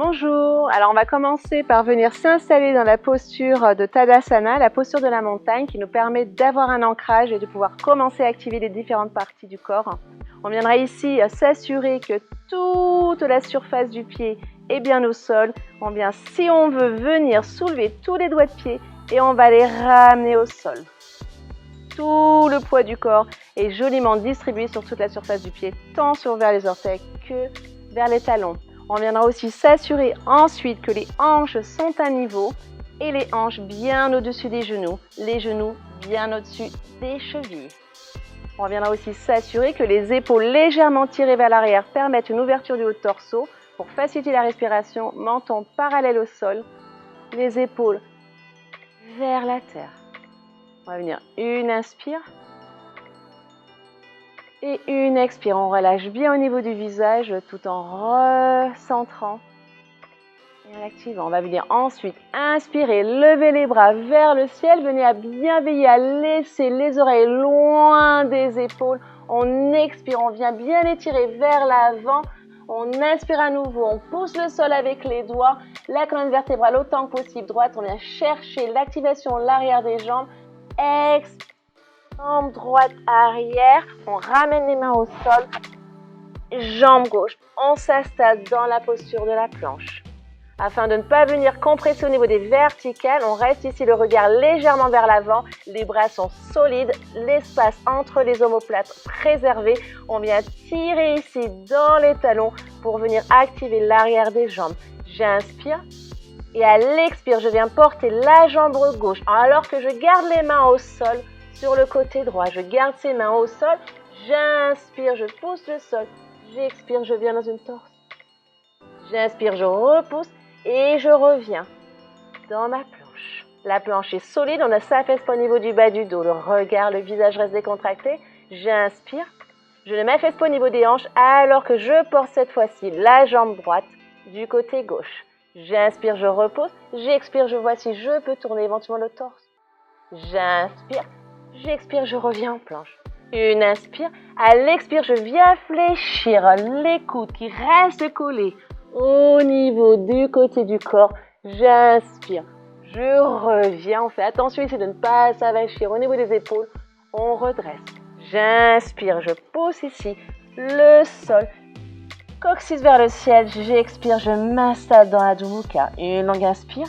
Bonjour, alors on va commencer par venir s'installer dans la posture de Tadasana, la posture de la montagne qui nous permet d'avoir un ancrage et de pouvoir commencer à activer les différentes parties du corps. On viendra ici s'assurer que toute la surface du pied est bien au sol. On vient, si on veut, venir soulever tous les doigts de pied et on va les ramener au sol. Tout le poids du corps est joliment distribué sur toute la surface du pied, tant vers les orteils que vers les talons. On viendra aussi s'assurer ensuite que les hanches sont à niveau et les hanches bien au-dessus des genoux, les genoux bien au-dessus des chevilles. On viendra aussi s'assurer que les épaules légèrement tirées vers l'arrière permettent une ouverture du haut de torse pour faciliter la respiration, menton parallèle au sol, les épaules vers la terre. On va venir une inspire et une expire. On relâche bien au niveau du visage tout en recentrant et en activant. On va venir ensuite inspirer, lever les bras vers le ciel. Venez à bien veiller à laisser les oreilles loin des épaules. On expire, on vient bien étirer vers l'avant. On inspire à nouveau, on pousse le sol avec les doigts. La colonne vertébrale autant que possible droite. On vient chercher l'activation l'arrière des jambes. Expire. Jambe droite arrière, on ramène les mains au sol, jambe gauche, on s'installe dans la posture de la planche. Afin de ne pas venir compresser au niveau des verticales, on reste ici le regard légèrement vers l'avant, les bras sont solides, l'espace entre les omoplates préservé. On vient tirer ici dans les talons pour venir activer l'arrière des jambes. J'inspire et à l'expire, je viens porter la jambe gauche alors que je garde les mains au sol. Sur le côté droit, je garde ses mains au sol, j'inspire, je pousse le sol, j'expire, je viens dans une torsion. J'inspire, je repousse et je reviens dans ma planche. La planche est solide, on ne s'affaisse pas au niveau du bas du dos, le regard, le visage reste décontracté. J'inspire, je ne m'affaisse pas au niveau des hanches alors que je porte cette fois-ci la jambe droite du côté gauche. J'inspire, je repousse, j'expire, je vois si je peux tourner éventuellement le torse. J'inspire. J'expire, je reviens en planche. Une inspire. À l'expire, je viens fléchir les coudes qui restent collés au niveau du côté du corps. J'inspire. Je reviens. On fait attention ici de ne pas s'avachir au niveau des épaules. On redresse. J'inspire. Je pousse ici le sol. Coccyx vers le ciel. J'expire. Je m'installe dans la Adho Mukha. Une longue inspire.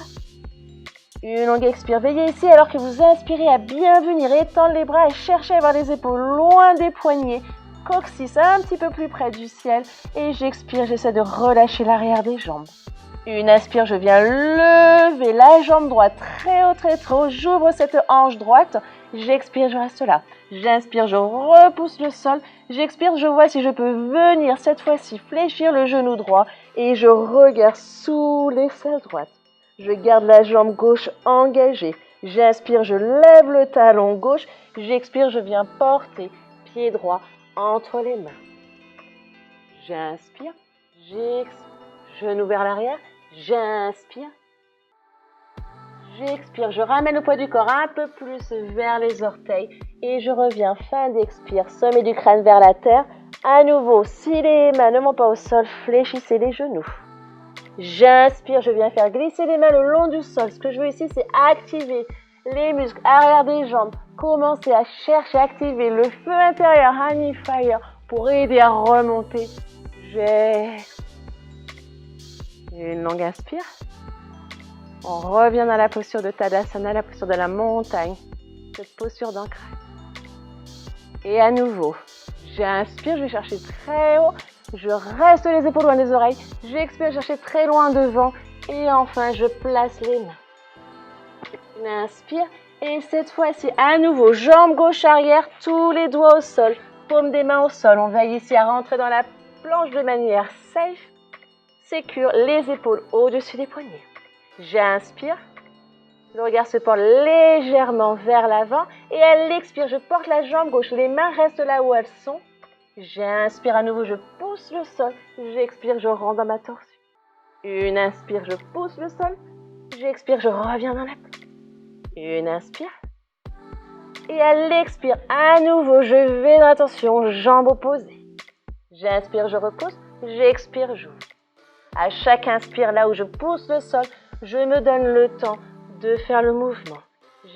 Une longue expire. Veillez ici alors que vous inspirez à bien venir étendre les bras et chercher à avoir les épaules loin des poignets. Coccyx un petit peu plus près du ciel. Et j'expire, j'essaie de relâcher l'arrière des jambes. Une inspire, je viens lever la jambe droite très haut. J'ouvre cette hanche droite. J'expire, je reste là. J'inspire, je repousse le sol. J'expire, je vois si je peux venir cette fois-ci fléchir le genou droit. Et je regarde sous l'aisselle droite. Je garde la jambe gauche engagée. J'inspire, je lève le talon gauche. J'expire, je viens porter pied droit entre les mains. J'inspire, j'expire, genou vers l'arrière. J'inspire, j'expire, je ramène le poids du corps un peu plus vers les orteils. Et je reviens, fin d'expire, sommet du crâne vers la terre. À nouveau, si les mains ne montent pas au sol, fléchissez les genoux. J'inspire, je viens faire glisser les mains le long du sol. Ce que je veux ici, c'est activer les muscles arrière des jambes. Commencer à chercher à activer le feu intérieur, Honey Fire, pour aider à remonter. Une longue inspire. On revient dans la posture de Tadasana, la posture de la montagne. Cette posture d'ancrage. Et à nouveau, j'inspire, je vais chercher très haut. Je reste les épaules loin des oreilles. J'expire, chercher très loin devant. Et enfin, je place les mains. Une inspire. Et cette fois-ci, à nouveau, jambe gauche arrière, tous les doigts au sol. Paume des mains au sol. On veille ici à rentrer dans la planche de manière safe, sécure. Les épaules au-dessus des poignets. J'inspire. Le regard se porte légèrement vers l'avant. Et à l'expire, je porte la jambe gauche. Les mains restent là où elles sont. J'inspire à nouveau, je pousse le sol. J'expire, je rentre dans ma torsion. Une inspire, je pousse le sol. J'expire, je reviens dans la planche. Une inspire. Et à l'expire, à nouveau, je vais dans la torsion, jambes opposées. J'inspire, je repousse. J'expire, j'ouvre. À chaque inspire, là où je pousse le sol, je me donne le temps de faire le mouvement.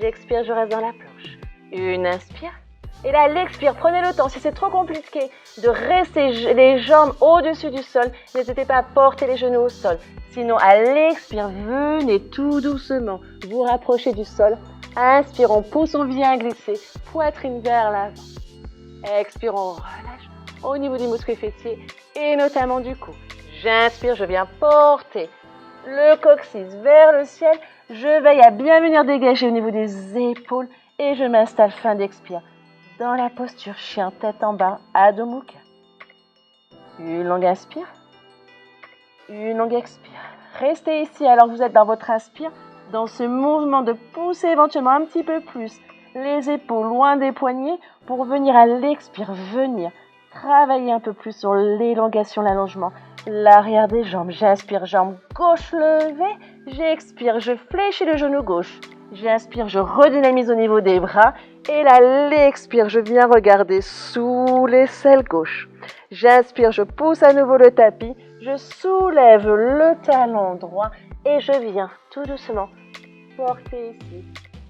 J'expire, je reste dans la planche. Une inspire. Et là, l'expire, prenez le temps. Si c'est trop compliqué de rester les jambes au-dessus du sol, n'hésitez pas à porter les genoux au sol. Sinon, à l'expire, venez tout doucement vous rapprocher du sol. Inspire, on pousse, on vient glisser. Poitrine vers l'avant. Expire, on relâche au niveau des muscles fessiers et notamment du cou. J'inspire, je viens porter le coccyx vers le ciel. Je veille à bien venir dégager au niveau des épaules et je m'installe fin d'expire. Dans la posture chien, tête en bas, Adho Mukha. Une longue inspire. Une longue expire. Restez ici alors que vous êtes dans votre inspire, dans ce mouvement de pousser éventuellement un petit peu plus les épaules loin des poignets pour venir à l'expire, venir travailler un peu plus sur l'élongation, l'allongement, l'arrière des jambes. J'inspire, jambe gauche levée. J'expire, je fléchis le genou gauche. J'inspire, je redynamise au niveau des bras. Et là, l'expire, je viens regarder sous l'aisselle gauche. J'inspire, je pousse à nouveau le tapis. Je soulève le talon droit et je viens tout doucement porter ici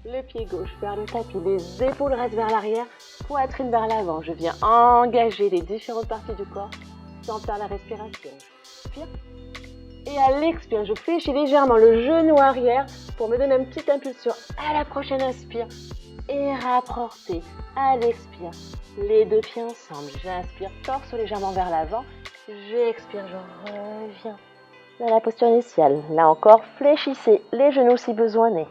le pied gauche vers le tapis. Les épaules restent vers l'arrière, poitrine vers l'avant. Je viens engager les différentes parties du corps sans faire la respiration. J'inspire. Et à l'expire, je fléchis légèrement le genou arrière pour me donner une petite impulsion à la prochaine inspire. Et rapporter à l'expire les deux pieds ensemble. J'inspire, torse légèrement vers l'avant. J'expire, je reviens dans la posture initiale. Là encore, fléchissez les genoux si besoin n'est.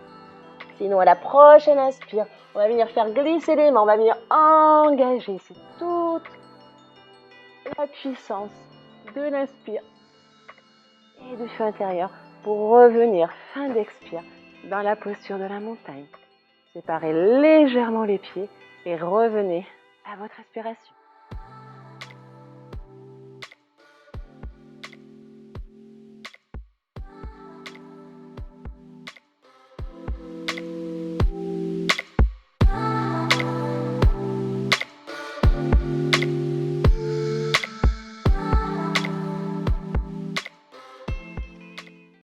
Sinon, à la prochaine inspire, on va venir faire glisser les mains. On va venir engager ici toute la puissance de l'inspire et du feu intérieur pour revenir fin d'expire dans la posture de la montagne. Séparez légèrement les pieds et revenez à votre respiration.